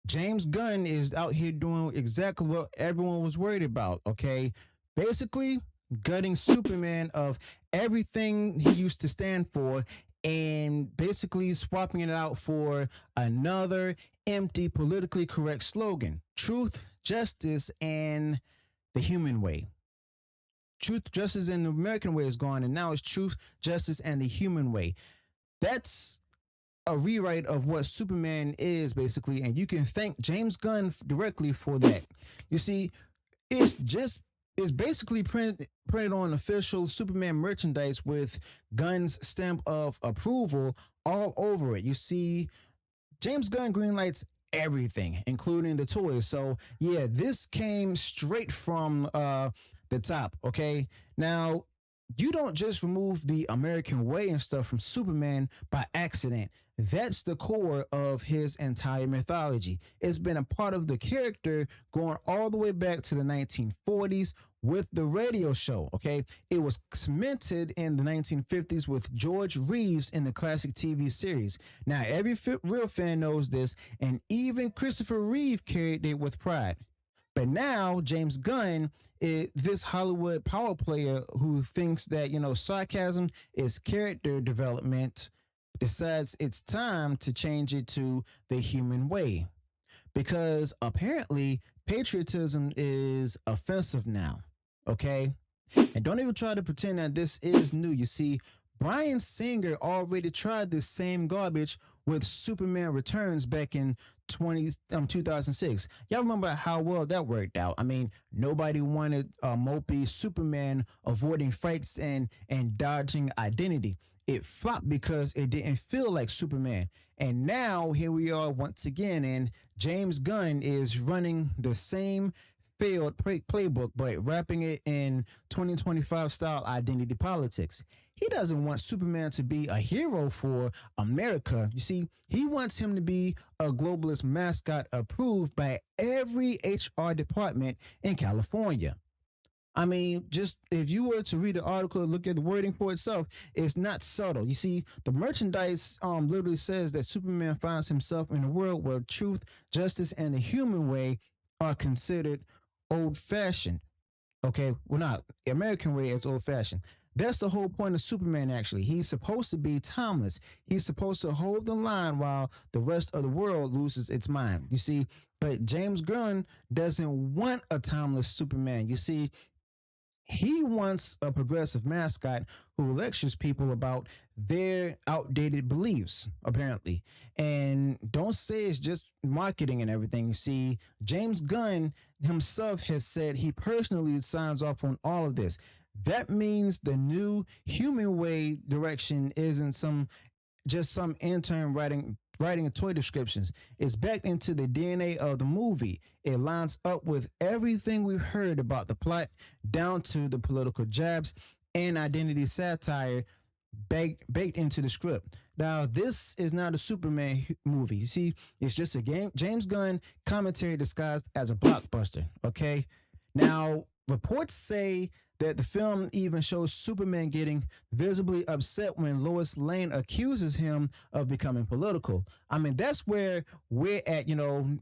James Gunn is out here doing exactly what everyone was worried about, okay? Basically, gutting Superman of everything he used to stand for and basically swapping it out for another empty, politically correct slogan: truth, justice, and the human way. Truth, justice, and the American way is gone, and now it's truth, justice, and the human way. That's a rewrite of what Superman is, basically, and you can thank James Gunn directly for that. You see, it's just it's basically printed on official Superman merchandise with Gunn's stamp of approval all over it. You see, James Gunn greenlights everything, including the toys. So yeah, this came straight from the top. Okay, now you don't just remove the American way and stuff from Superman by accident. That's the core of his entire mythology. It's been a part of the character going all the way back to the 1940s with the radio show. Okay, it was cemented in the 1950s with George Reeves in the classic TV series. Now, every real fan knows this, and even Christopher Reeve carried it with pride. But now James Gunn is this Hollywood power player who thinks that, sarcasm is character development, decides it's time to change it to the human way. Because apparently patriotism is offensive now. Okay? And don't even try to pretend that this is new. You see, Bryan Singer already tried this same garbage with Superman Returns back in 2006. Y'all remember how well that worked out? I mean, nobody wanted a mopey Superman avoiding fights and dodging identity. It flopped because it didn't feel like Superman. And now here we are once again, and James Gunn is running the same failed playbook, but wrapping it in 2025 style identity politics. He doesn't want Superman to be a hero for America. You see, he wants him to be a globalist mascot approved by every HR department in California. I mean, just if you were to read the article, look at the wording for itself, it's not subtle. You see, the merchandise literally says that Superman finds himself in a world where truth, justice, and the human way are considered old fashioned. Okay, well, not the American way is old fashioned. That's the whole point of Superman, actually. He's supposed to be timeless. He's supposed to hold the line while the rest of the world loses its mind. You see, but James Gunn doesn't want a timeless Superman. You see, he wants a progressive mascot who lectures people about their outdated beliefs, apparently. And don't say it's just marketing and everything. You see, James Gunn himself has said he personally signs off on all of this. That means the new human way direction isn't some intern writing toy descriptions. It's back into the DNA of the movie. It lines up with everything we've heard about the plot, down to the political jabs and identity satire baked into the script. Now, this is not a Superman movie. You see, it's just a James Gunn commentary disguised as a blockbuster. Okay. Now, reports say that the film even shows Superman getting visibly upset when Lois Lane accuses him of becoming political. I mean, that's where we're at,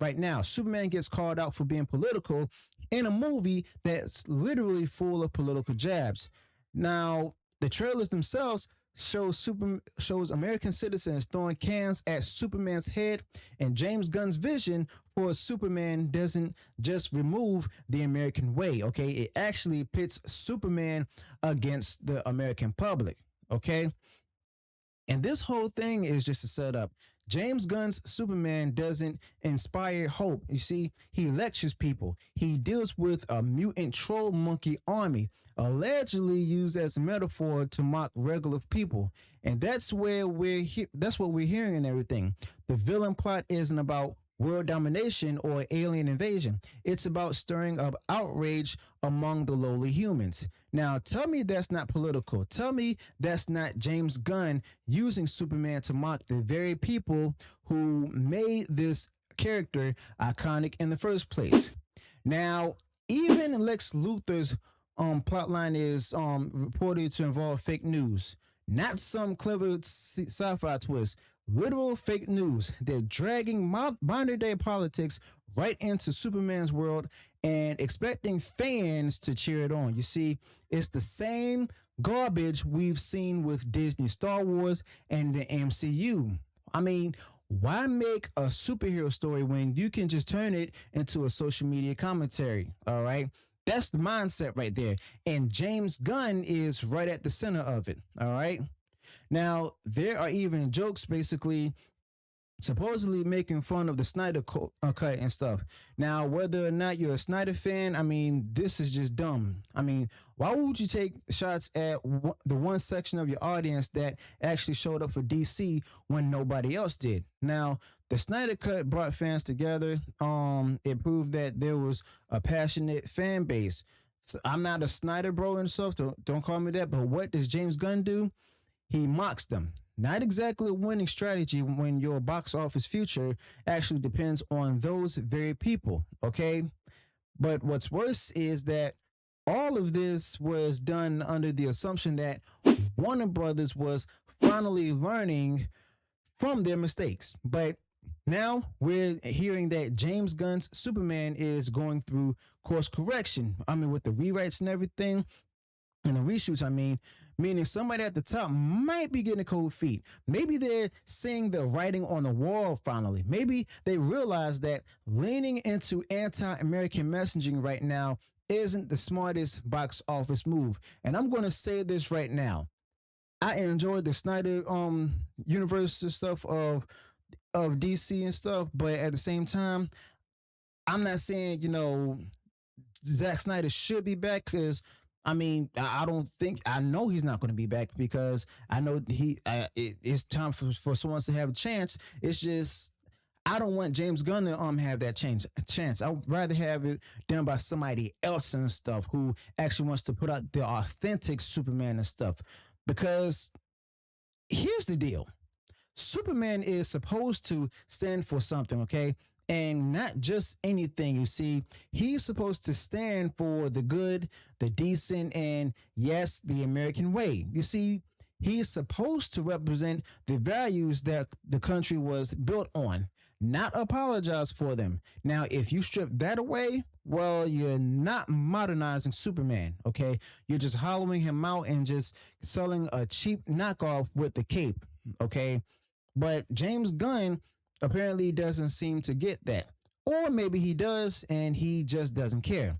right now. Superman gets called out for being political in a movie that's literally full of political jabs. Now, the trailers themselves shows American citizens throwing cans at Superman's head, and James Gunn's vision for Superman doesn't just remove the American way. Okay, it actually pits Superman against the American public. Okay, and this whole thing is just a setup. James Gunn's Superman doesn't inspire hope. You see, he lectures people. He deals with a mutant troll monkey army, allegedly used as a metaphor to mock regular people. And that's where that's what we're hearing and everything. The villain plot isn't about world domination or alien invasion. It's about stirring up outrage among the lowly humans. Now, tell me that's not political. Tell me that's not James Gunn using Superman to mock the very people who made this character iconic in the first place. Now, even Lex Luthor's plotline is reported to involve fake news, not some clever sci-fi twist. literal fake news. They're dragging modern day politics right into Superman's world and expecting fans to cheer it on. You see, it's the same garbage we've seen with Disney Star Wars and the MCU. I mean, why make a superhero story when you can just turn it into a social media commentary? All right. That's the mindset right there. And James Gunn is right at the center of it. All right. Now, there are even jokes basically supposedly making fun of the Cut and stuff. Now, whether or not you're a Snyder fan, I mean, this is just dumb. I mean, why would you take shots at the one section of your audience that actually showed up for DC when nobody else did? Now, the Snyder Cut brought fans together. It proved that there was a passionate fan base. So I'm not a Snyder bro and stuff. Don't call me that. But what does James Gunn do? He mocks them. Not exactly a winning strategy when your box office future actually depends on those very people, okay? But what's worse is that all of this was done under the assumption that Warner Brothers was finally learning from their mistakes. But now we're hearing that James Gunn's Superman is going through course correction. I mean, with the rewrites and everything, and the reshoots, I mean, meaning somebody at the top might be getting cold feet. Maybe they're seeing the writing on the wall finally. Maybe they realize that leaning into anti-American messaging right now isn't the smartest box office move. And I'm going to say this right now. I enjoyed the Snyder universe and stuff of DC and stuff, but at the same time, I'm not saying, Zack Snyder should be back because I mean, I don't think I know he's not going to be back because I know it's time for someone to have a chance. It's just I don't want James Gunn to have that chance. I'd rather have it done by somebody else and stuff who actually wants to put out the authentic Superman and stuff. Because here's the deal. Superman is supposed to stand for something, okay? And not just anything. You see, he's supposed to stand for the good, the decent, and yes, the American way. You see, he's supposed to represent the values that the country was built on, not apologize for them. Now, if you strip that away, well, you're not modernizing Superman, okay? You're just hollowing him out and just selling a cheap knockoff with the cape, okay? But James Gunn apparently doesn't seem to get that. Or maybe he does and he just doesn't care.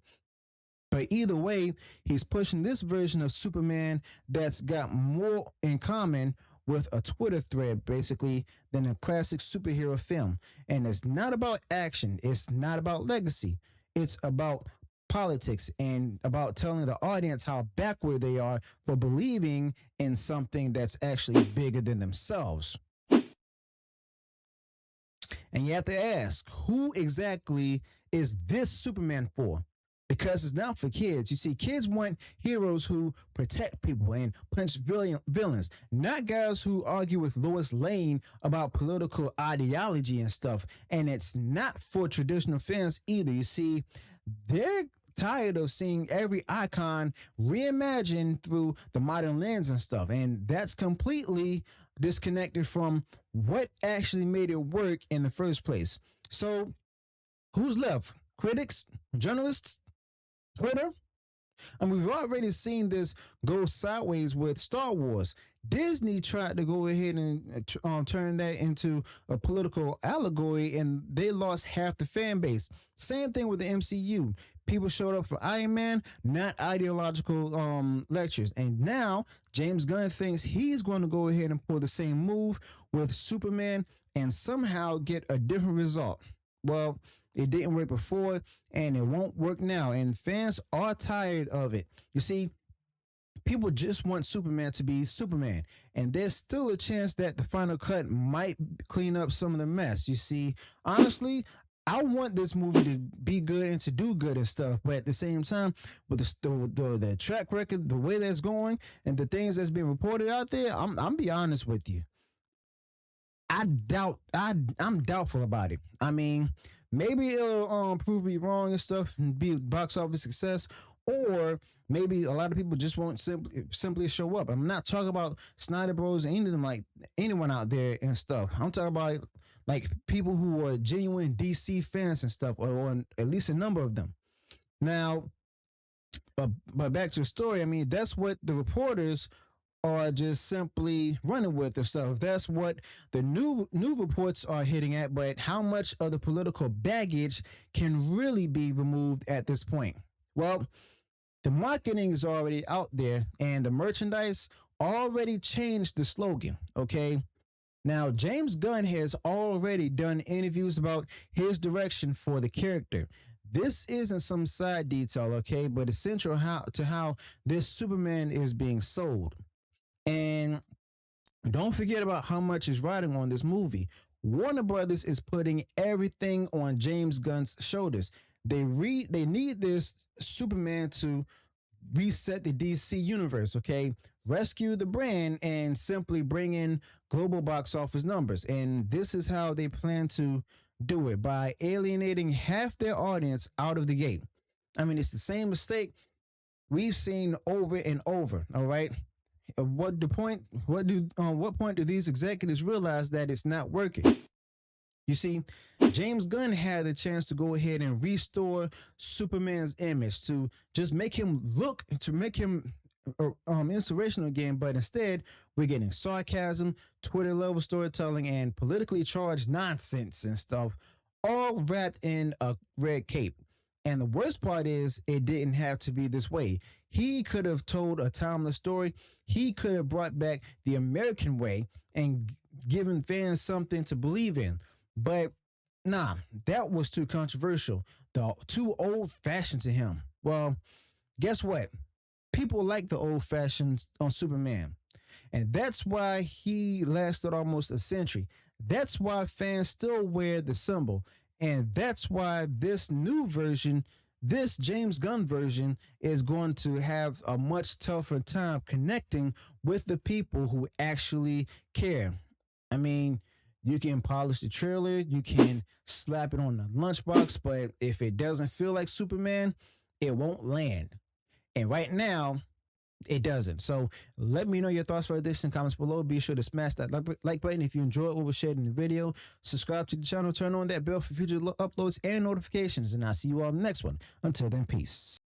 But either way, he's pushing this version of Superman that's got more in common with a Twitter thread, basically, than a classic superhero film. And it's not about action, it's not about legacy, it's about politics and about telling the audience how backward they are for believing in something that's actually bigger than themselves. And you have to ask, who exactly is this Superman for? Because it's not for kids. You see, kids want heroes who protect people and punch villains, not guys who argue with Lois Lane about political ideology and stuff. And it's not for traditional fans either. You see, they're tired of seeing every icon reimagined through the modern lens and stuff. And that's completely disconnected from what actually made it work in the first place. So, who's left? Critics? Journalists? Twitter? And we've already seen this go sideways with Star Wars. Disney tried to go ahead and turn that into a political allegory, and they lost half the fan base. Same thing with the MCU. People showed up for Iron Man, not ideological lectures. And now James Gunn thinks he's going to go ahead and pull the same move with Superman and somehow get a different result. Well, it didn't work before and it won't work now. And fans are tired of it. You see, people just want Superman to be Superman. And there's still a chance that the final cut might clean up some of the mess. You see, honestly, I want this movie to be good and to do good and stuff, but at the same time, with the track record, the way that's going, and the things that's being reported out there, I'm be honest with you. I'm doubtful about it. I mean, maybe it'll prove me wrong and stuff and be a box office success, or maybe a lot of people just won't simply show up. I'm not talking about Snyder Bros or any of them, like anyone out there and stuff. I'm talking about like people who are genuine DC fans and stuff, or at least a number of them. Now, but back to the story. I mean, that's what the reporters are just simply running with and stuff. That's what the new reports are hitting at. But how much of the political baggage can really be removed at this point? Well, the marketing is already out there, and the merchandise already changed the slogan. Okay. Now, James Gunn has already done interviews about his direction for the character. This isn't some side detail, okay, but essential to how this Superman is being sold. And don't forget about how much is riding on this movie. Warner Brothers is putting everything on James Gunn's shoulders. They need this Superman to reset the DC universe, okay? Rescue the brand and simply bring in global box office numbers. And this is how they plan to do it, by alienating half their audience out of the gate. I mean, it's the same mistake we've seen over and over, all right? What point do these executives realize that it's not working? You see, James Gunn had a chance to go ahead and restore Superman's image, to just make him look, to make him inspirational again. But instead, we're getting sarcasm, Twitter level storytelling, and politically charged nonsense and stuff, all wrapped in a red cape. And the worst part is, it didn't have to be this way. He could have told a timeless story. He could have brought back the American way and given fans something to believe in. But nah, that was too controversial. Too old fashioned to him. Well, guess what? People like the old fashions on Superman. And that's why he lasted almost a century. That's why fans still wear the symbol. And that's why this new version, this James Gunn version, is going to have a much tougher time connecting with the people who actually care. I mean, you can polish the trailer, you can slap it on the lunchbox, but if it doesn't feel like Superman, it won't land. And right now, it doesn't. So let me know your thoughts about this in comments below. Be sure to smash that like button if you enjoyed what was shared in the video. Subscribe to the channel, turn on that bell for future uploads and notifications. And I'll see you all in the next one. Until then, peace.